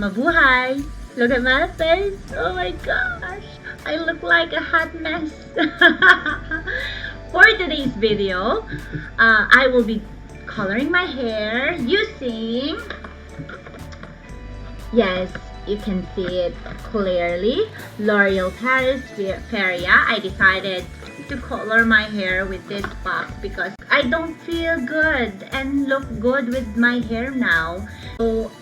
Mabuhay! Look at my face! Oh my gosh! I look like a hot mess! For today's video, I will be coloring my hair using... Yes, you can see it clearly. L'Oreal Paris Feria. I decided to color my hair with this box because I don't feel good and look good with my hair now. So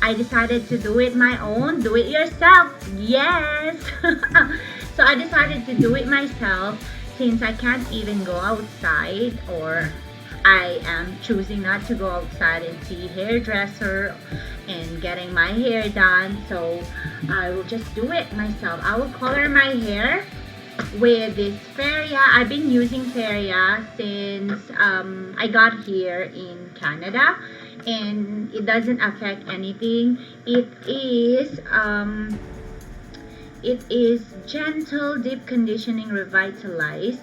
I decided to do it my own. Do it yourself. Yes. So I decided to do it myself since I can't even go outside, or I am choosing not to go outside and see hairdresser and getting my hair done. So I will just do it myself. I will color my hair with this Feria. I've been using Feria since I got here in Canada, and it doesn't affect anything. It is gentle deep conditioning revitalized,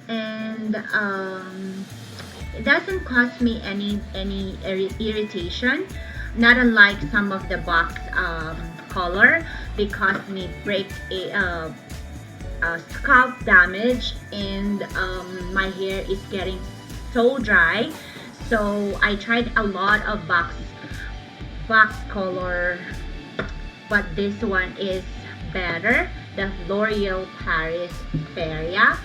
and it doesn't cause me any irritation, not unlike some of the box color. They cause me break a scalp damage, and my hair is getting so dry. So I tried a lot of box color, but this one is better, the L'Oreal Paris Feria.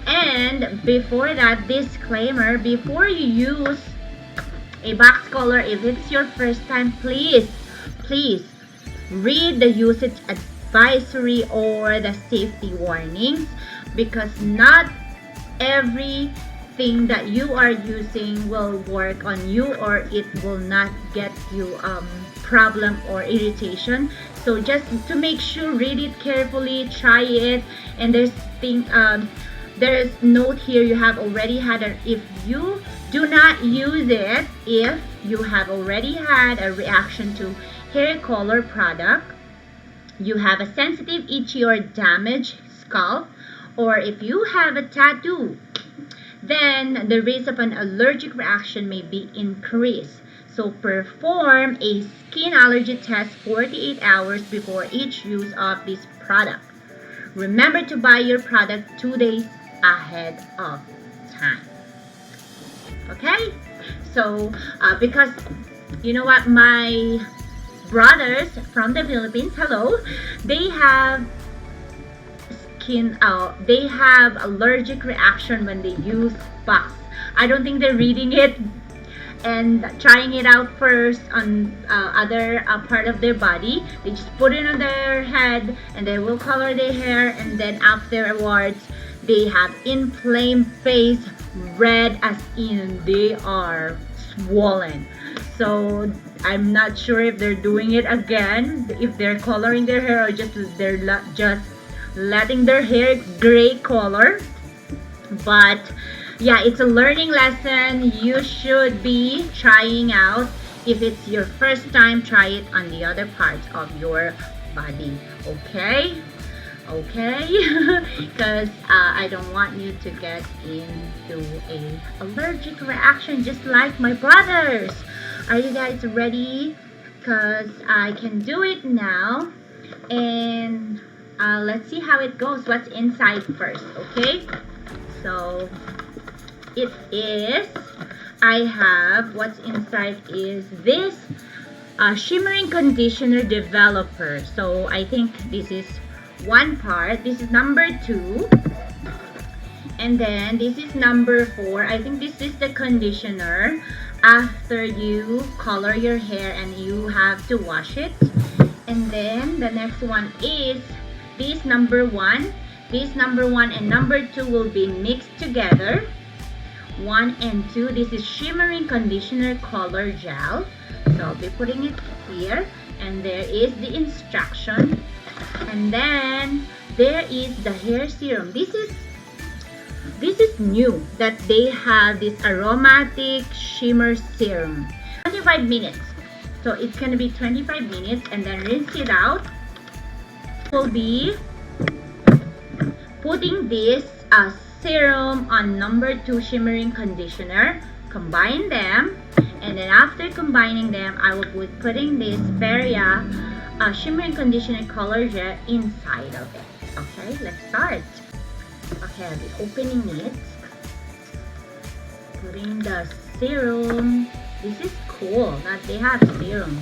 And before that, disclaimer: before you use a box color, if it's your first time, please read the usage advisory or the safety warnings, because not everything that you are using will work on you, or it will not get you problem or irritation. So just to make sure, read it carefully, try it. And there's note here: you have already had if you do not use it, if you have already had a reaction to hair color product, you have a sensitive, itchy, or damaged scalp, or if you have a tattoo, then the risk of an allergic reaction may be increased. So perform a skin allergy test 48 hours before each use of this product. Remember to buy your product 2 days ahead of time. Okay? So because you know what, my brothers from the Philippines, hello, they have they have allergic reaction when they use box. I don't think they're reading it and trying it out first on other part of their body. They just put it on their head and they will color their hair, and then afterwards they have inflamed face, red as in they are swollen. So I'm not sure if they're doing it again, if they're coloring their hair, or just just letting their hair gray color. But yeah, it's a learning lesson. You should be trying out. If it's your first time, try it on the other parts of your body. Okay? Because I don't want you to get into a allergic reaction just like my brothers. Are you guys ready? Because I can do it now, and let's see how it goes. What's inside first? Okay, so I have, what's inside is this shimmering conditioner developer. So I think this is one part. This is number 2, and then this is number 4. I think this is the conditioner after you color your hair and you have to wash it. And then the next one is this number 1. This number 1 and number 2 will be mixed together. 1 and 2. This is shimmering conditioner color gel. So I'll be putting it here, and there is the instruction. And then there is the hair serum. This is new, that they have this aromatic shimmer serum. 25 minutes. So it's gonna be 25 minutes, and then rinse it out. We'll be putting this serum on number 2 shimmering conditioner combine them, and then after combining them, I will be putting this Feria shimmer and conditioner color gel inside of it. Okay, let's start. Okay, I'll be opening it, putting the serum. This is cool that they have serum.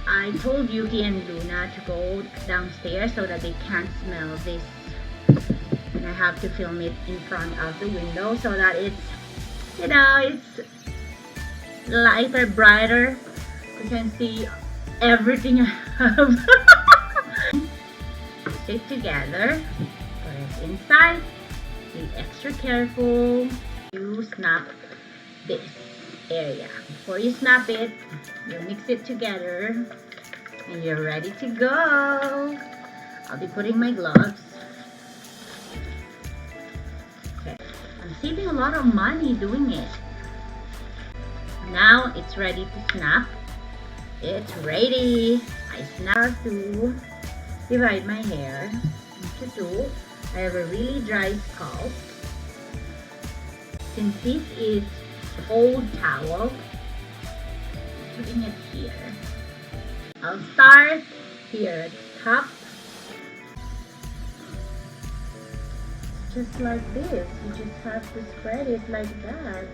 I told Yuki and Luna to go downstairs so that they can't smell this, and I have to film it in front of the window so that it's, you know, it's lighter, brighter. You can see everything I have. Stick together, put it inside. Be extra careful. You snap this area. Before you snap it, you mix it together and you're ready to go. I'll be putting my gloves. Okay, I'm saving a lot of money doing it. Now it's ready to snap. It's ready. I snap to divide my hair into two. I have a really dry scalp. Since this is old towel, putting it here. I'll start here at the top. Just like this. You just have to spread it like that.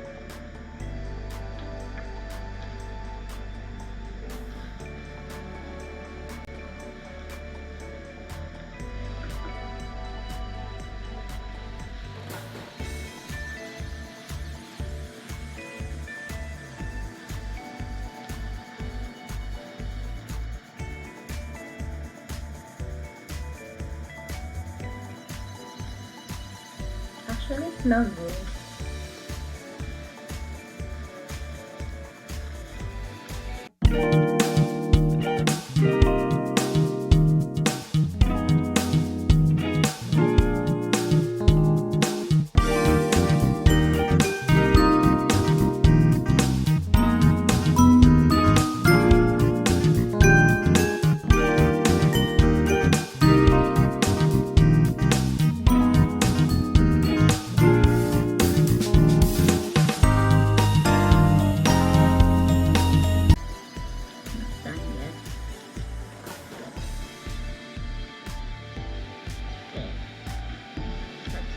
Actually, it's not good.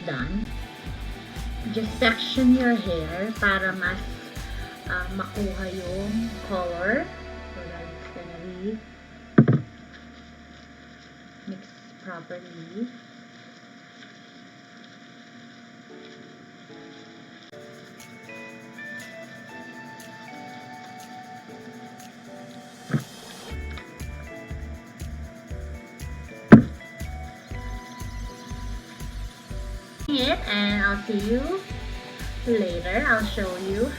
Done. Just section your hair para mas makuha yung color. So that it's gonna be mixed properly. It, and I'll see you later. I'll show you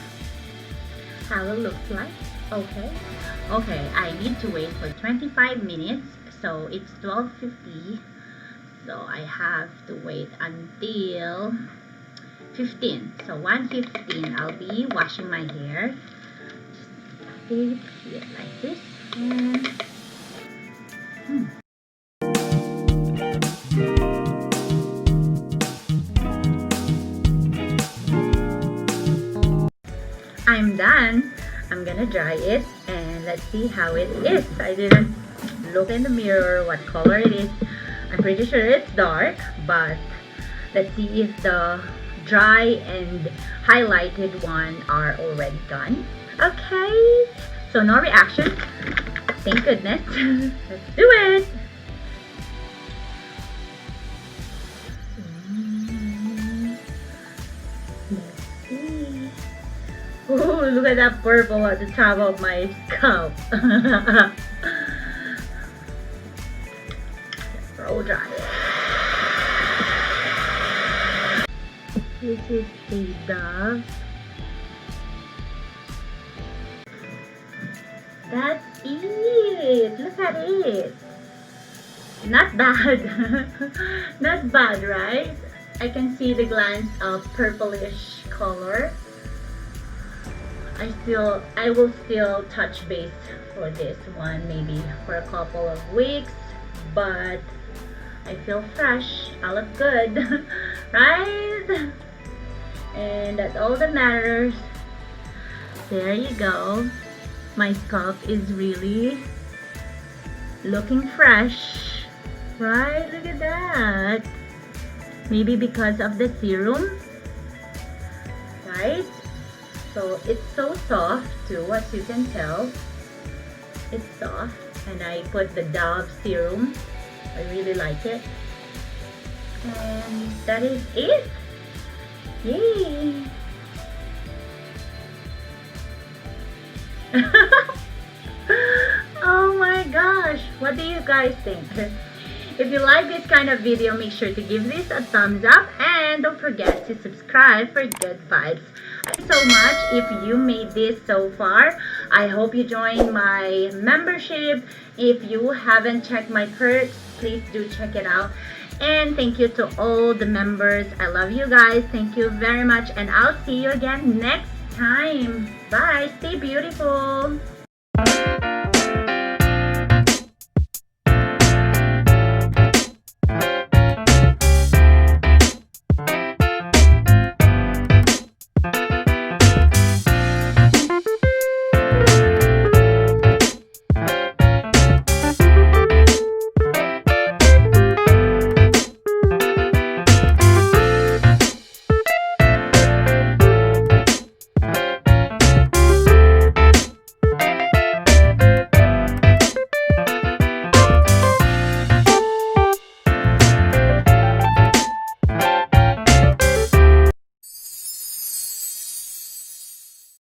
how it looks like. Okay, I need to wait for 25 minutes, so it's 12:50, so I have to wait until 15. So 1:15 I'll be washing my hair. Just it like this, and I'm done. I'm gonna dry it and let's see how it is. I didn't look in the mirror what color it is. I'm pretty sure it's dark, but let's see if the dry and highlighted one are already done. Okay, so no reaction. Thank goodness. Let's do it. Oh, look at that purple at the top of my scalp. Roll dry. This is a dove. That's it. Look at it. Not bad. Not bad, right? I can see the glance of purplish color. I will still touch base for this one maybe for a couple of weeks, but I feel fresh. I look good. Right? And that's all that matters. There you go. My scalp is really looking fresh. Right? Look at that. Maybe because of the serum. Right? So it's so soft too, as you can tell. It's soft. And I put the Dove serum. I really like it. And that is it. Yay! Oh my gosh, what do you guys think? If you like this kind of video, make sure to give this a thumbs up and don't forget to subscribe for good vibes. Thank you so much if you made this so far. I hope you join my membership. If you haven't checked my perks, please do check it out. And thank you to all the members. I love you guys. Thank you very much. And I'll see you again next time. Bye. Stay beautiful.